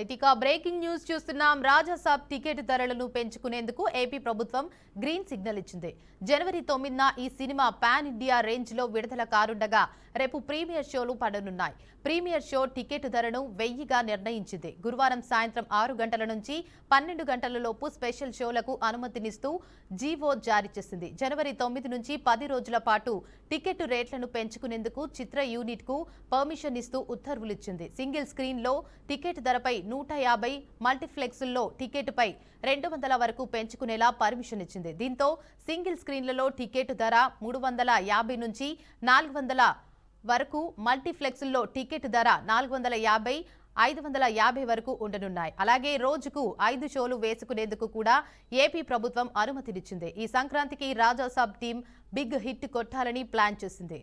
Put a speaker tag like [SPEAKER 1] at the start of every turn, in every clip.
[SPEAKER 1] Right, ఇక breaking news చూస్తున్నాం. Raja Saab ticket ధరలను పెంచుకునేందుకు ఏపీ ప్రభుత్వం గ్రీన్ సిగ్నల్ ఇచ్చింది. జనవరి 9న ఈ సినిమా పాన్ ఇండియా రేంజ్ లో విడుదల కానుండగా రేపు ప్రీమియర్ షోలు పడనున్నాయి. ప్రీమియర్ షో టికెట్ ధరను 1000గా నిర్ణయించింది. గురువారం సాయంత్రం 6 గంటల నుంచి 12 గంటల లోపు స్పెషల్ షోలకు అనుమతినిస్తూ జీవో జారీ చేసింది. జనవరి 9 నుంచి 10 రోజుల పాటు టికెట్ రేట్లను పెంచుకునేందుకు చిత్ర యూనిట్ కు పర్మిషన్ ఇస్తూ ఉత్తర్వులిచ్చింది. సింగిల్ స్క్రీన్ లో టికెట్ ధరపై 150, మల్టీప్లెక్స్ల్లో టికెట్ పై 200 వరకు పెంచుకునేలా పర్మిషన్ ఇచ్చింది. దీంతో సింగిల్ స్క్రీన్లలో టికెట్ ధర 350 నుంచి 400 వరకు, మల్టీప్లెక్స్ల్లో టికెట్ ధర 450, 550 వరకు ఉండనున్నాయి. అలాగే రోజుకు 5 షోలు వేసుకునేందుకు కూడా ఏపీ ప్రభుత్వం అనుమతినిచ్చింది. ఈ సంక్రాంతికి రాజాసాబ్ టీం బిగ్ హిట్ కొట్టాలని ప్లాన్ చేసింది.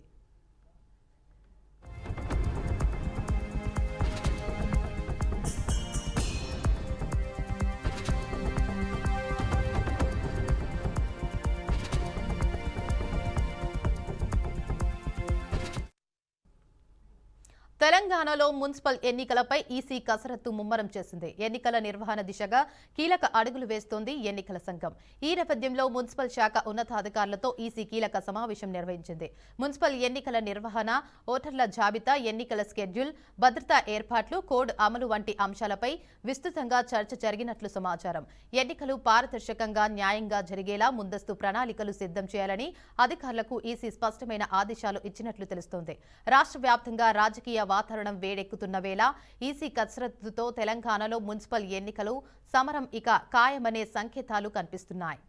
[SPEAKER 1] తెలంగాణలో మున్సిపల్ ఎన్నికలపై ఈసీ కసరత్తు ముమ్మరం చేసింది. ఎన్నికల నిర్వహణ దిశగా కీలక అడుగులు వేస్తోంది ఎన్నికల సంఘం. ఈ నేపథ్యంలో మున్సిపల్ శాఖ ఉన్నతాధికారులతో ఈసీ కీలక సమావేశం నిర్వహించింది. మున్సిపల్ ఎన్నికల నిర్వహణ, ఓటర్ల జాబితా, ఎన్నికల షెడ్యూల్, భద్రతా ఏర్పాట్లు, కోడ్ అమలు వంటి అంశాలపై విస్తృతంగా చర్చ జరిగినట్లు సమాచారం. ఎన్నికలు పారదర్శకంగా, న్యాయంగా జరిగేలా ముందస్తు ప్రణాళికలు సిద్ధం చేయాలని అధికారులకు ఈసీ స్పష్టమైన ఆదేశాలు ఇచ్చినట్లు తెలుస్తోంది. రాష్ట్ర వ్యాప్తంగా రాజకీయ వాతావరణం వేడెక్కుతున్న వేళ ఈసీ కసరత్తుతో తెలంగాణలో మున్సిపల్ ఎన్నికలు సమరం ఇక ఖాయమనే సంకేతాలు కనిపిస్తున్నాయి.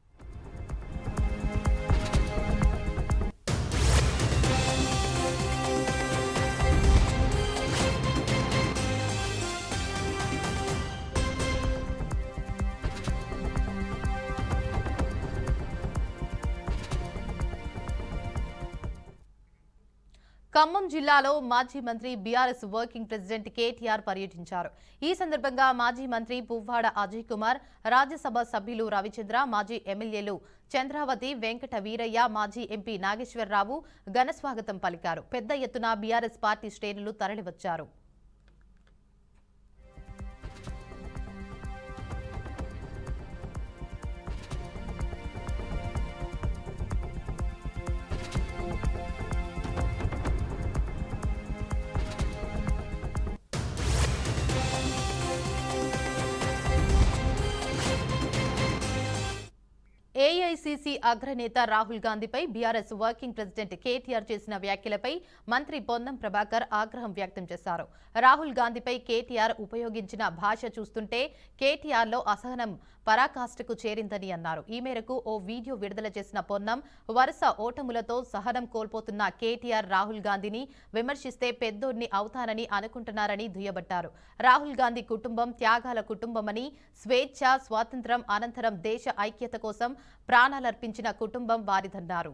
[SPEAKER 1] ఖమ్మం జిల్లాలో మాజీ మంత్రి బీఆర్ఎస్ వర్కింగ్ ప్రెసిడెంట్ కేటీఆర్ పర్యటించారు. ఈ సందర్భంగా మాజీ మంత్రి పువ్వాడ అజయ్ కుమార్, రాజ్యసభ సభ్యులు రవిచంద్ర, మాజీ ఎమ్మెల్యేలు చంద్రావతి, వెంకట వీరయ్య, మాజీ ఎంపీ నాగేశ్వరరావు ఘనస్వాగతం పలికారు. పెద్ద ఎత్తున బీఆర్ఎస్ పార్టీ శ్రేణులు తరలివచ్చారు. ఏఐసీసీ అగ్రనేత రాహుల్ గాంధీపై బీఆర్ఎస్ వర్కింగ్ ప్రెసిడెంట్ కేటీఆర్ చేసిన వ్యాఖ్యలపై మంత్రి పొన్నం ప్రభాకర్ ఆగ్రహం వ్యక్తం చేశారు. రాహుల్ గాంధీపై కేటీఆర్ ఉపయోగించిన భాష చూస్తుంటే కేటీఆర్లో అసహనం పరాకాష్ఠకు చేరిందని అన్నారు. ఈ మేరకు ఓ వీడియో విడుదల చేసిన పొన్నం, వరుస ఓటములతో సహనం కోల్పోతున్న కేటీఆర్ రాహుల్ గాంధీని విమర్శిస్తే పెద్దోడిని అవుతానని అనుకుంటున్నారని దుయ్యబట్టారు. రాహుల్ గాంధీ కుటుంబం త్యాగాల కుటుంబమని, స్వేచ్ఛ, స్వాతంత్ర్యం అనంతరం దేశ ఐక్యత కోసం ప్రాణాలర్పించిన కుటుంబం వారిదన్నారు.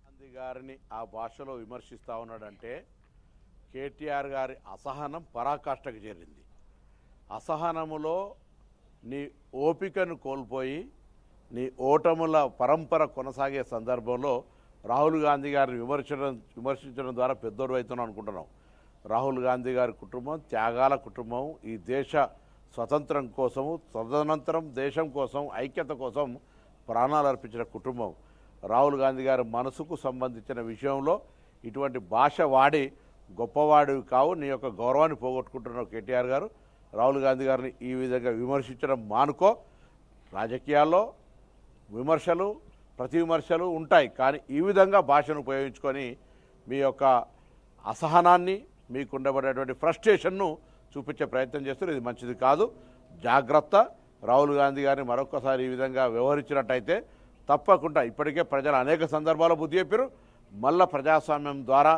[SPEAKER 2] గాంధీ గారిని ఆ భాషలో విమర్శిస్తా ఉన్నాడంటే కేటీఆర్ గారి అసహనం పరాకాష్ఠకు చేరింది. అసహనములో నీ ఓపికను కోల్పోయి నీ ఓటముల పరంపర కొనసాగే సందర్భంలో రాహుల్ గాంధీ గారిని విమర్శించడం ద్వారా పెద్దోడు అవుతున్నాం అనుకుంటున్నాం. రాహుల్ గాంధీ గారి కుటుంబం త్యాగాల కుటుంబం. ఈ దేశ స్వతంత్రం కోసము, తదనంతరం దేశం కోసం, ఐక్యత కోసం ప్రాణాలు అర్పించిన కుటుంబం. రాహుల్ గాంధీ గారి మనసుకు సంబంధించిన విషయంలో ఇటువంటి భాష వాడి గొప్పవాడివి కావు, నీ యొక్క గౌరవాన్ని పోగొట్టుకుంటున్నావు కేటీఆర్ గారు. రాహుల్ గాంధీ గారిని ఈ విధంగా విమర్శించడం మానుకో. రాజకీయాల్లో విమర్శలు, ప్రతి విమర్శలు ఉంటాయి, కానీ ఈ విధంగా భాషను ఉపయోగించుకొని మీ యొక్క అసహనాన్ని, మీకు ఉండబడేటువంటి ఫ్రస్ట్రేషన్ను చూపించే ప్రయత్నం చేస్తారు. ఇది మంచిది కాదు, జాగ్రత్త. రాహుల్ గాంధీ గారిని మరొకసారి ఈ విధంగా వ్యవహరించినట్టయితే తప్పకుండా, ఇప్పటికే ప్రజలు అనేక సందర్భాల్లో బుద్ధి చెప్పారు, మళ్ళా ప్రజాస్వామ్యం ద్వారా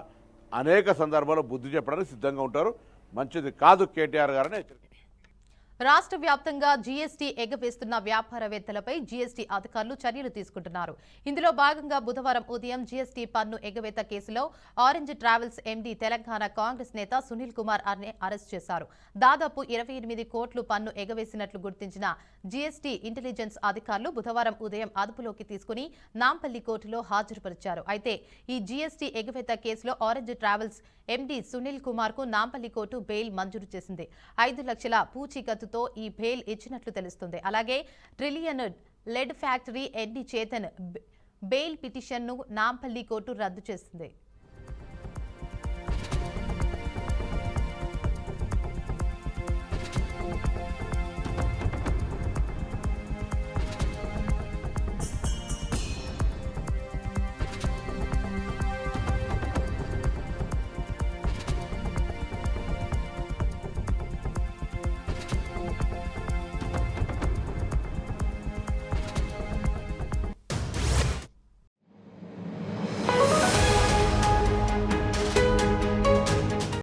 [SPEAKER 2] అనేక సందర్భాల్లో బుద్ధి చెప్పడానికి సిద్ధంగా ఉంటారు. మంచిది కాదు కేటీఆర్ గారని హెచ్చరిక.
[SPEAKER 1] రాష్ట్ర వ్యాప్తంగా జీఎస్టీ ఎగవేస్తున్న వ్యాపారవేత్తలపై జీఎస్టీ అధికారులు చర్యలు తీసుకుంటున్నారు. ఇందులో భాగంగా బుధవారం ఉదయం జీఎస్టీ పన్ను ఎగవేత కేసులో orange travels MD Telangana Congress నేత సునీల్ కుమార్ అరెస్ట్ చేశారు. దాదాపు 28 కోట్లు పన్ను ఎగవేసినట్లు గుర్తించిన జీఎస్టీ ఇంటెలిజెన్స్ అధికారులు బుధవారం ఉదయం అదుపులోకి తీసుకుని నాంపల్లి కోర్టులో హాజరుపరిచారు. అయితే ఈ జీఎస్టీ ఎగవేత కేసులో orange travels MD Sunil Kumar కు నాంపల్లి కోర్టు బెయిల్ మంజూరు చేసింది. 5 లక్షల పూచీకత్తుతో ఈ బెయిల్ ఇచ్చినట్లు తెలుస్తుంది. అలాగే Trillion lead factory MD Chetan bail పిటిషన్ను నాంపల్లి కోర్టు రద్దు చేసింది.